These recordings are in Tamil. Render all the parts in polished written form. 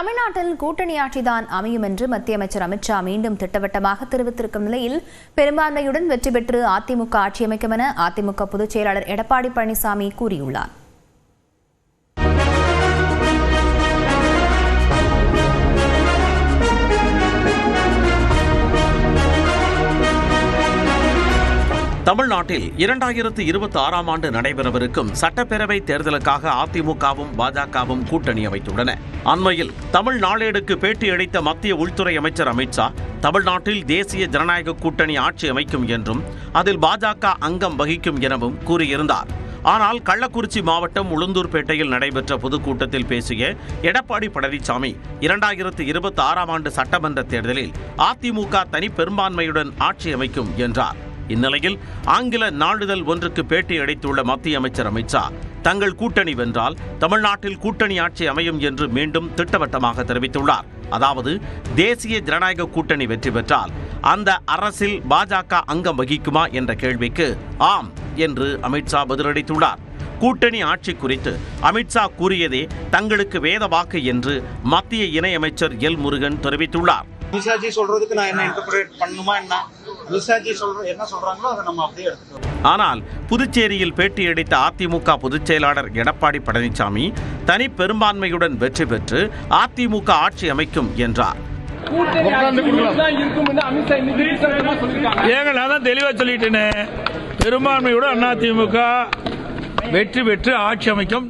தமிழ்நாட்டில் கூட்டணி ஆட்சிதான் அமையும் என்று மத்திய அமைச்சர் அமித்ஷா மீண்டும் திட்டவட்டமாக தெரிவித்திருக்கும் நிலையில் பெரும்பான்மையுடன் வெற்றி பெற்று அதிமுக ஆட்சி அமைக்கும் என அதிமுக பொதுச் செயலாளர் எடப்பாடி பழனிசாமி கூறியுள்ளார். தமிழ்நாட்டில் 2026ஆம் ஆண்டு நடைபெறவிருக்கும் சட்டப்பேரவை தேர்தலுக்காக அதிமுகவும் பாஜகவும் கூட்டணி அமைத்துள்ளன. அண்மையில் தமிழ் நாளேடுக்கு பேட்டியளித்த மத்திய உள்துறை அமைச்சர் அமித்ஷா தமிழ்நாட்டில் தேசிய ஜனநாயக கூட்டணி ஆட்சி அமைக்கும் என்றும் அதில் பாஜக அங்கம் வகிக்கும் எனவும் கூறியிருந்தார். ஆனால் கள்ளக்குறிச்சி மாவட்டம் உளுந்தூர்பேட்டையில் நடைபெற்ற பொதுக்கூட்டத்தில் பேசிய எடப்பாடி பழனிசாமி 2026ஆம் ஆண்டு சட்டமன்ற தேர்தலில் அதிமுக தனி பெரும்பான்மையுடன் ஆட்சி அமைக்கும் என்றார். இந்நிலையில் ஆங்கில நாளிதழ் ஒன்றுக்கு பேட்டி அளித்துள்ள மத்திய அமைச்சர் அமித்ஷா தங்கள் கூட்டணி வென்றால் தமிழ்நாட்டில் கூட்டணி ஆட்சி அமையும் என்று மீண்டும் திட்டவட்டமாக தெரிவித்துள்ளார். அதாவது தேசிய ஜனநாயக கூட்டணி வெற்றி பெற்றால் அந்த அரசில் பாஜக அங்கம் வகிக்குமா என்ற கேள்விக்கு ஆம் என்று அமித்ஷா பதிலளித்துள்ளார். கூட்டணி ஆட்சி குறித்து அமித்ஷா கூறியதே தங்களுக்கு வேத வாக்கு என்று மத்திய இணையமைச்சர் எல் முருகன் தெரிவித்துள்ளார். அமித்ஷாஜி சொல்றதுக்கு நான் என்ன இன்டர்பிரேட் பண்ணுமா என்ன? அமித்ஷாஜி என்ன சொல்றாங்களோ அதை நம்ம அப்படியே எடுத்துக்கிறோம். ஆனால் புதுச்சேரியில் பேட்டியளித்த அதிமுக பொதுச் செயலாளர் எடப்பாடி பழனிசாமி தனி பெரும்பான்மையுடன் வெற்றி பெற்று அதிமுக ஆட்சி அமைக்கும் என்றார். ஏங்க நான் தான் தெளிவா சொல்லிட்டேனே, பெரும்பான்மையுடன் அதிமுக வெற்றி பெற்று ஆட்சி அமைக்கும்.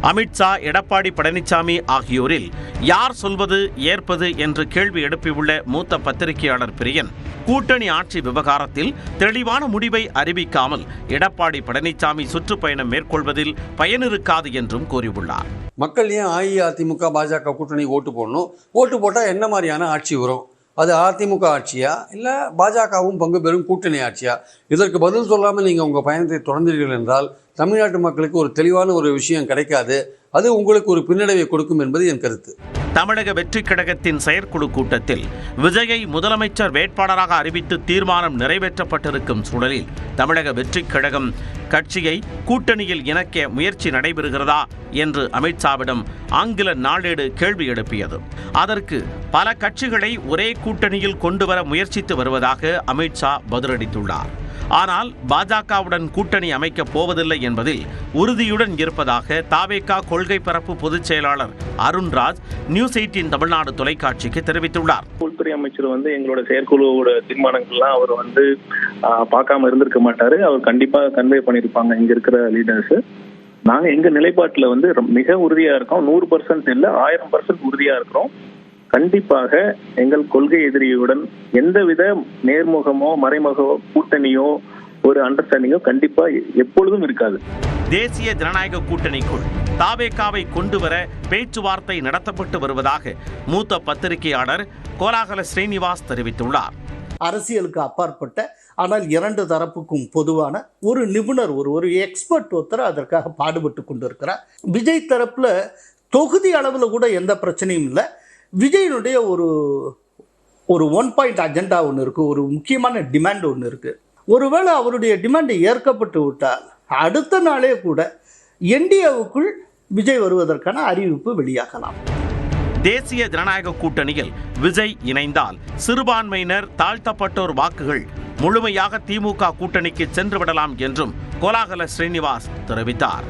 அமித்ஷா, எடப்பாடி பழனிசாமி ஆகியோரில் யார் சொல்வது ஏற்பது என்று கேள்வி எழுப்பியுள்ள மூத்த பத்திரிகையாளர் பிரியன் கூட்டணி ஆட்சி விவகாரத்தில் தெளிவான முடிவை அறிவிக்காமல் எடப்பாடி பழனிசாமி சுற்றுப்பயணம் மேற்கொள்வதில் பயனிருக்காது என்றும் கூறியுள்ளார். மக்கள் ஏன் அஇஅதிமுக பாஜக கூட்டணி ஓட்டு போடணும்? ஓட்டு போட்டால் என்ன மாதிரியான ஆட்சி வரும்? அது அதிமுக ஆட்சியா இல்லை பாஜகவும் பங்கு பெறும் கூட்டணி ஆட்சியா? இதற்கு பதில் சொல்லாமல் நீங்கள் உங்கள் பயணத்தை தொடர்ந்தீர்கள் என்றால் தமிழ்நாட்டு மக்களுக்கு ஒரு தெளிவான ஒரு விஷயம் கிடைக்காது. அது உங்களுக்கு ஒரு பின்னடைவை கொடுக்கும் என்பது என் கருத்து. தமிழக வெற்றிக் கழகத்தின் செயற்குழு கூட்டத்தில் விஜயை முதலமைச்சர் வேட்பாளராக அறிவித்து தீர்மானம் நிறைவேற்றப்பட்டிருக்கும் சூழலில் தமிழக வெற்றிக் கழகம் கட்சியை கூட்டணியில் இணைக்க முயற்சி நடைபெறுகிறதா என்று அமித்ஷாவிடம் ஆங்கில நாளேடு கேள்வி எழுப்பியது. அதற்கு பல கட்சிகளை ஒரே கூட்டணியில் கொண்டுவர முயற்சித்து வருவதாக அமித்ஷா பதிலளித்துள்ளார். ஆனால் பாஜகவுடன் கூட்டணி அமைக்கப் போவதில்லை என்பதில் உறுதியுடன் இருப்பதாக தாவேகா கொள்கை பரப்பு பொதுச் செயலாளர் அருண்ராஜ் நியூஸ் 18 தமிழ்நாடு தொலைக்காட்சிக்கு தெரிவித்துள்ளார். உள்துறை அமைச்சர் எங்களோட செயற்குழுவோட தீர்மானங்கள்லாம் அவர் பார்க்காம இருந்திருக்க மாட்டாரு. அவர் கண்டிப்பா கன்வே பண்ணிருப்பாங்க இங்க இருக்கிற லீடர்ஸ். நாங்க எங்க நிலைப்பாட்டுல மிக உறுதியா இருக்கோம். 100% இல்ல 1000% உறுதியா இருக்கிறோம். கண்டிப்பாக எங்கள் கொள்கை எதிரியுடன் எந்தவித நேர்முகமோ மறைமுக கூட்டணியோ ஒரு அண்டர்ஸ்டாண்டிங்கோ கண்டிப்பா எப்பொழுதும் இருக்காது. தேசிய ஜனநாயக கூட்டணிக்குள் தாவேகாவை கொண்டு வர பேச்சுவார்த்தை நடத்தப்பட்டு வருவதாக மூத்த பத்திரிகையாளர் கோலாகல ஸ்ரீனிவாஸ் தெரிவித்துள்ளார். அரசியலுக்கு அப்பாற்பட்ட ஆனால் இரண்டு தரப்புக்கும் பொதுவான ஒரு நிபுணர், ஒரு எக்ஸ்பர்ட் ஒருத்தர் அதற்காக பாடுபட்டு கொண்டிருக்கிறார். விஜய் தரப்புல தொகுதி அளவில் கூட எந்த பிரச்சனையும் இல்லை. விஜயனுடைய ஒரு 1 பாயிண்ட் அஜெண்டா ஒன்று இருக்குது, ஒரு முக்கியமான டிமாண்ட் ஒன்று இருக்குது. ஒருவேளை அவருடைய டிமாண்ட் ஏற்கப்பட்டு விட்டால் அடுத்த நாளே கூட என்டிஏவுக்குள் விஜய் வருவதற்கான அறிவிப்பு வெளியாகலாம். தேசிய ஜனநாயக கூட்டணியில் விஜய் இணைந்தால் சிறுபான்மையினர், தாழ்த்தப்பட்டோர் வாக்குகள் முழுமையாக திமுக கூட்டணிக்கு சென்று விடலாம் என்றும் கோலாகல ஸ்ரீனிவாஸ் தெரிவித்தார்.